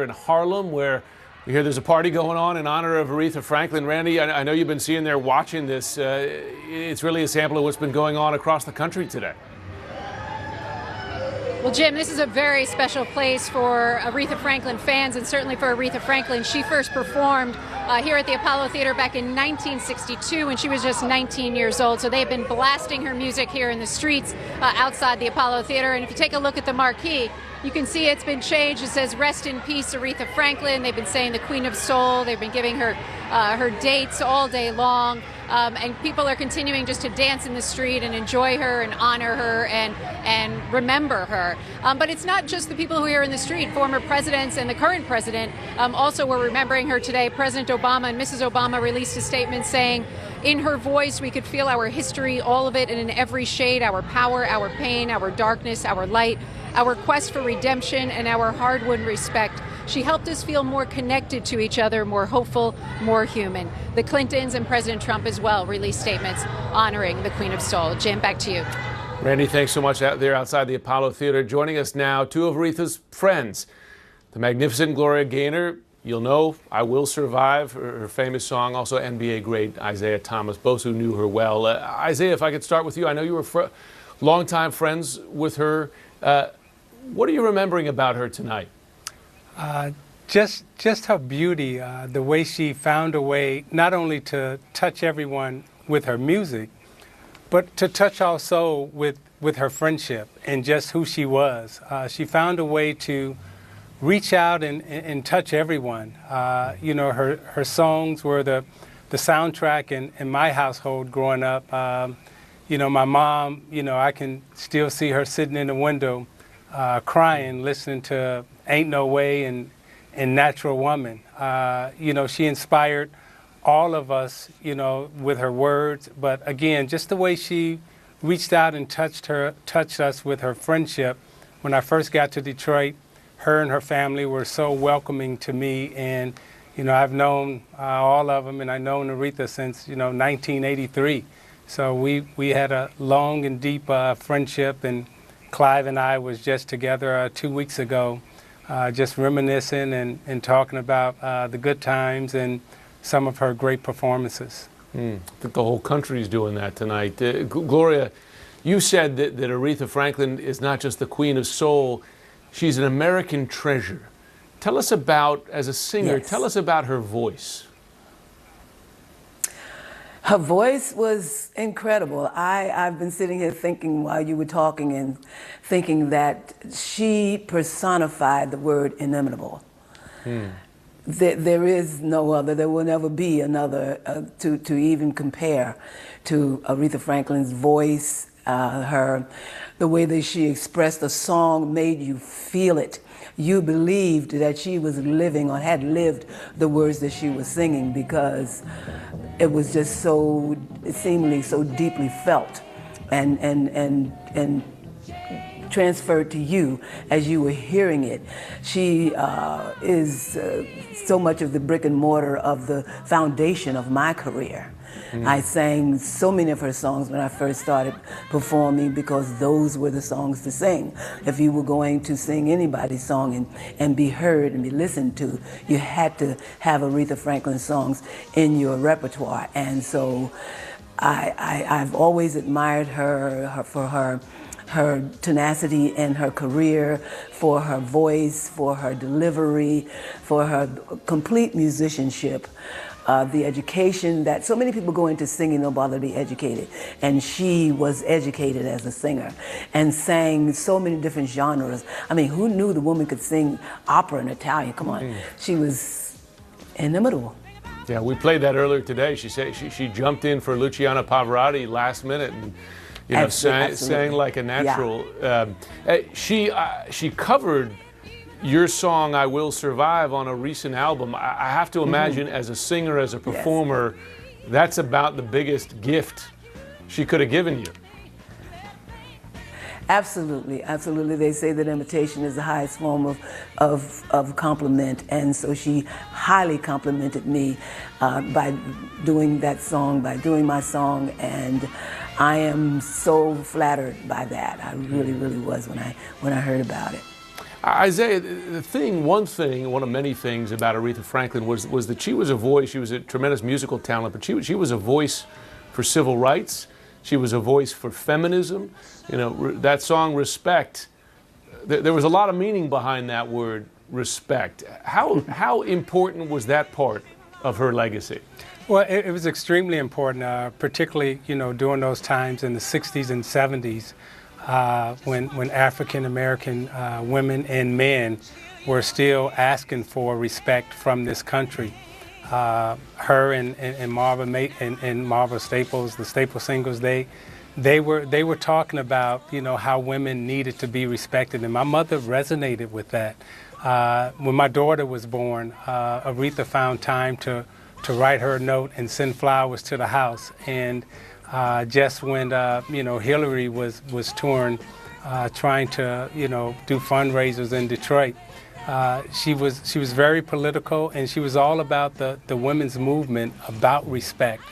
in Harlem, where we hear there's a party going on in honor of Aretha Franklin. Randy, I know you've been seeing there watching this. It's really a sample of what's been going on across the country today. Well, Jim, this is a very special place for Aretha Franklin fans, and certainly for Aretha Franklin. She first performed here at the Apollo Theater back in 1962 when she was just 19 years old. So they've been blasting her music here in the streets outside the Apollo Theater. And if you take a look at the marquee, you can see it's been changed. It says, "Rest in peace, Aretha Franklin." They've been saying the Queen of Soul. They've been giving her her dates all day long. And people are continuing just to dance in the street and enjoy her and honor her and remember her. But it's not just the people who are here in the street. Former presidents and the current president also were remembering her today. President Obama and Mrs. Obama released a statement saying, "In her voice, we could feel our history, all of it, and in every shade, our power, our pain, our darkness, our light, our quest for redemption, and our hard-won respect. She helped us feel more connected to each other, more hopeful, more human." The Clintons and President Trump as well released statements honoring the Queen of Soul. Jim, back to you. Randy, thanks so much out there outside the Apollo Theater. Joining us now, two of Aretha's friends, the magnificent GLORIA GAYNOR. You'll know "I Will Survive," her famous song, also NBA great Isaiah Thomas, both who knew her well. Isaiah, if I could start with you. I know you were longtime friends with her. What are you remembering about her tonight? Just her beauty, the way she found a way not only to touch everyone with her music, but to touch also with her friendship and just who she was. She found a way to reach out and touch everyone. You know, her songs were the soundtrack in my household growing up. You know, my mom, you know, I can still see her sitting in the window crying, listening to "Ain't No Way" and "Natural Woman." You know, she inspired all of us, you know, with her words. But again, just the way she reached out and touched us with her friendship. When I first got to Detroit, her and her family were so welcoming to me. And, you know, I've known all of them, and I've known Aretha since, you know, 1983. So we had a long and deep friendship, and Clive and I was just together 2 weeks ago, just reminiscing and talking about the good times and some of her great performances. I think the whole country is doing that tonight. GLORIA, you said that Aretha Franklin is not just the Queen of Soul, she's an American treasure. Tell us about, as a singer, Yes. Tell us about her voice. Her voice was incredible. I've been sitting here thinking while you were talking and thinking that she personified the word inimitable. There is no other, there will never be another to even compare to Aretha Franklin's voice. The way that she expressed the song made you feel it. You believed that she was living or had lived the words that she was singing, because it was just so, seemingly so deeply felt and transferred to you as you were hearing it. She is so much of the brick and mortar of the foundation of my career. I sang so many of her songs when I first started performing, because those were the songs to sing. If you were going to sing anybody's song and be heard and be listened to, you had to have Aretha Franklin songs in your repertoire. And so I've always admired her for her tenacity in her career, for her voice, for her delivery, for her complete musicianship. The education that so many people go into singing, don't bother to be educated. And she was educated as a singer and sang so many different genres. I mean, who knew the woman could sing opera in Italian? Come on. She was inimitable. Yeah, we played that earlier today. She said she jumped in for Luciano Pavarotti last minute and, you know, sang like a natural. Yeah. She covered your song "I Will Survive" on a recent album. I have to imagine, as a singer, as a performer, that's about the biggest gift she could have given you. Absolutely, absolutely. They say that imitation is the highest form of compliment, and so she highly complimented me by doing that song, by doing my song, and I am so flattered by that. I really, really was when I heard about it. Isaiah, one of many things about Aretha Franklin was that she was a voice. She was a tremendous musical talent, but she was a voice for civil rights. She was a voice for feminism. You know, that song "Respect." There was a lot of meaning behind that word, respect. How important was that part of her legacy? Well, it was extremely important, particularly, you know, during those times in the 60s and 70s. When African American women and men were still asking for respect from this country. Her and Marva Staples, the Staple Singles, they were talking about, you know, how women needed to be respected, and my mother resonated with that. When my daughter was born, Aretha found time to write her a note and send flowers to the house. And just when you know, Hillary was touring, trying to, you know, do fundraisers in Detroit, she was very political, and she was all about the women's movement about respect.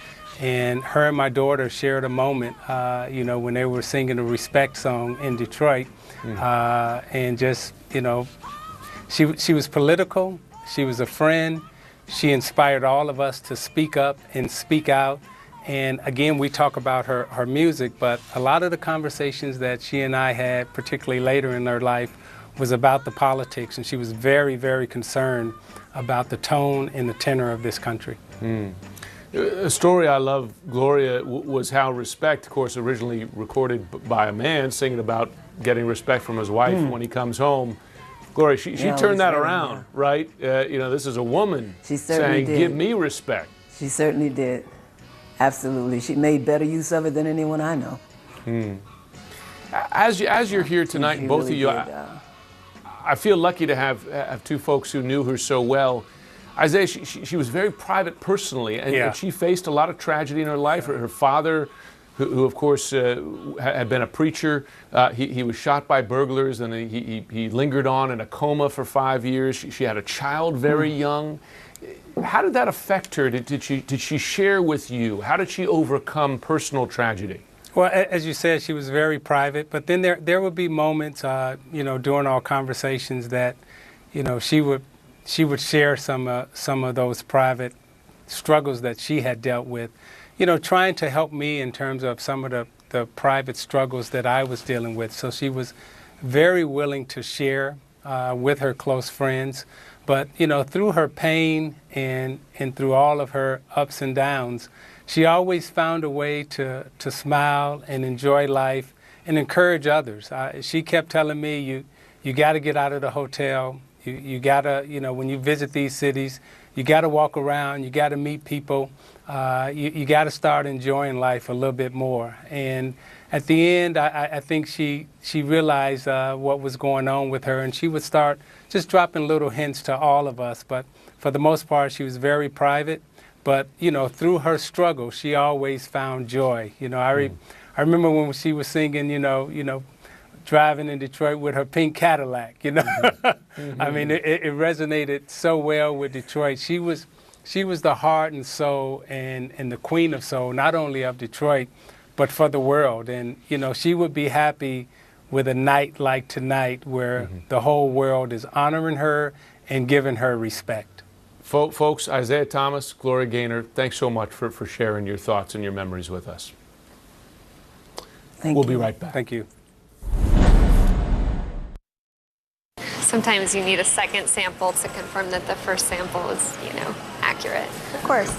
And her and my daughter shared a moment, you know, when they were singing a respect song in Detroit, and just, you know, she was political. She was a friend. She inspired all of us to speak up and speak out. And again, we talk about her music, but a lot of the conversations that she and I had, particularly later in her life, was about the politics, and she was very, very concerned about the tone and the tenor of this country. A story I love, Gloria, was how Respect, of course, originally recorded by a man singing about getting respect from his wife when he comes home. Gloria, she turned that around, right? You know, this is a woman saying, give me respect. She certainly did. Absolutely. She made better use of it than anyone I know. As you're here tonight, both of you, I feel lucky to have two folks who knew her so well. Isaiah, she was very private personally, and she faced a lot of tragedy in her life. Her father, who of course had been a preacher, he was shot by burglars, and he lingered on in a coma for 5 years. She had a child very young. How did that affect her? Did she share with you? How did she overcome personal tragedy? Well, as you said, she was very private, but then there would be moments, you know, during our conversations that, you know, she would share some of those private struggles that she had dealt with, you know, trying to help me in terms of some of the private struggles that I was dealing with. So she was very willing to share with her close friends. But, you know, through her pain and through all of her ups and downs, she always found a way to smile and enjoy life and encourage others. She kept telling me, you got to get out of the hotel. You got to, you know, when you visit these cities, you got to walk around. You got to meet people. You got to start enjoying life a little bit more. And at the end, I think she realized what was going on with her, and she would start just dropping little hints to all of us. But for the most part, she was very private. But, you know, through her struggle, she always found joy. You know, I remember when she was singing, you know, driving in Detroit with her pink Cadillac, you know. I mean, it resonated so well with Detroit. She was the heart and soul and the queen of soul, not only of Detroit, but for the world. And, you know, she would be happy with a night like tonight where the whole world is honoring her and giving her respect. Folks, Isaiah Thomas, Gloria Gaynor, thanks so much for sharing your thoughts and your memories with us. We'll be right back. Thank you. Sometimes you need a second sample to confirm that the first sample is, you know, accurate. Of course.